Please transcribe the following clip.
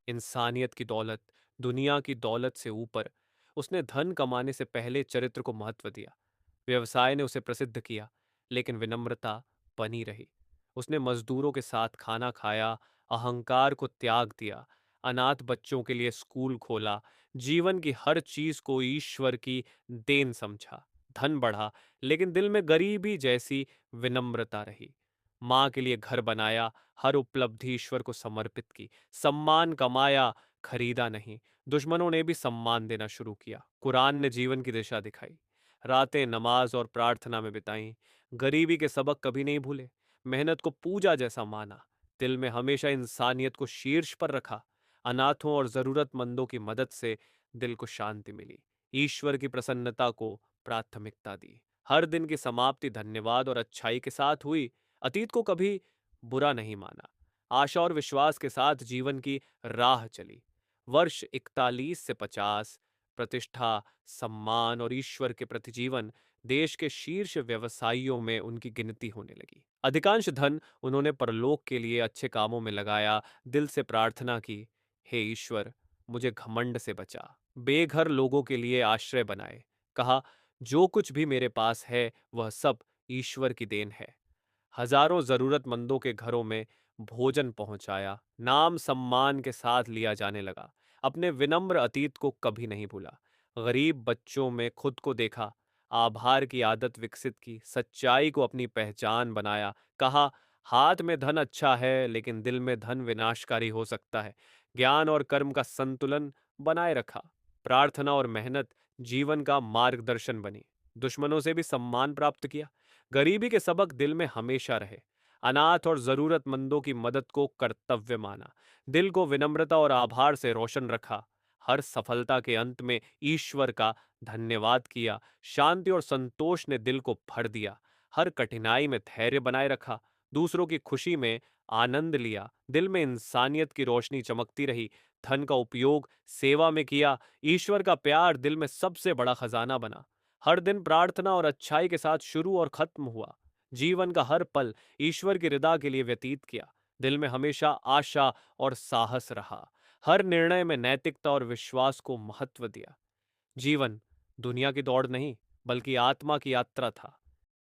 इंसानियत की दौलत, दुनिया की दौलत से ऊपर उसने धन कमाने से पहले चरित्र को महत्व दिया। व्यवसाय ने उसे प्रसिद्ध किया, लेकिन विनम्रता बनी रही। उसने मजदूरों के साथ खाना खाया, अहंकार को त्याग दिया, अनाथ बच्चों के लिए स्कूल खोला, जीवन की हर चीज को ईश्वर की देन समझा। धन बढ़ा, लेकिन दिल में गरीबी जैसी विनम्रता रही। माँ के लिए घर बनाया, हर उपलब्धि ईश्वर को समर्पित की। सम्मान कमाया, खरीदा नहीं। दुश्मनों ने भी सम्मान देना शुरू किया। कुरान ने जीवन की दिशा दिखाई। रातें नमाज और प्रार्थना में बिताई। गरीबी के सबक कभी नहीं भूले। मेहनत को पूजा जैसा माना। दिल में हमेशा इंसानियत को शीर्ष पर रखा। अनाथों और जरूरतमंदों की मदद से दिल को शांति मिली। ईश्वर की प्रसन्नता को प्राथमिकता दी। हर दिन की समाप्ति धन्यवाद और अच्छाई के साथ हुई। अतीत को कभी बुरा नहीं माना। आशा और विश्वास के साथ जीवन की राह चली। वर्ष 41 से 50, प्रतिष्ठा, सम्मान और ईश्वर के प्रति जीवन, देश के शीर्ष व्यवसायियों में उनकी गिनती होने लगी। अधिकांश धन उन्होंने परलोक के लिए अच्छे कामों में लगाया। दिल से प्रार्थना की, हे ईश्वर, मुझे घमंड से बचा। बेघर लोगों के लिए आश्रय बनाए। कहा, जो कुछ भी मेरे पास है वह सब ईश्वर की देन है। हजारों जरूरतमंदों के घरों में भोजन पहुंचाया। नाम सम्मान के साथ लिया जाने लगा। अपने विनम्र अतीत को कभी नहीं भूला। गरीब बच्चों में खुद को देखा। आभार की आदत विकसित की। सच्चाई को अपनी पहचान बनाया। कहा, हाथ में धन अच्छा है, लेकिन दिल में धन विनाशकारी हो सकता है। ज्ञान और कर्म का संतुलन बनाए रखा। प्रार्थना और मेहनत जीवन का मार्गदर्शन बनी। दुश्मनों से भी सम्मान प्राप्त किया। गरीबी के सबक दिल में हमेशा रहे। अनाथ और जरूरतमंदों की मदद को कर्तव्य माना। दिल को विनम्रता और आभार से रोशन रखा। हर सफलता के अंत में ईश्वर का धन्यवाद किया। शांति और संतोष ने दिल को भर दिया। हर कठिनाई में धैर्य बनाए रखा। दूसरों की खुशी में आनंद लिया। दिल में इंसानियत की रोशनी चमकती रही। धन का उपयोग सेवा में किया। ईश्वर का प्यार दिल में सबसे बड़ा खजाना बना। हर दिन प्रार्थना और अच्छाई के साथ शुरू और खत्म हुआ। जीवन का हर पल ईश्वर की रिदा के लिए व्यतीत किया। दिल में हमेशा आशा और साहस रहा। हर निर्णय में नैतिकता और विश्वास को महत्व दिया। जीवन दुनिया की दौड़ नहीं, बल्कि आत्मा की यात्रा था।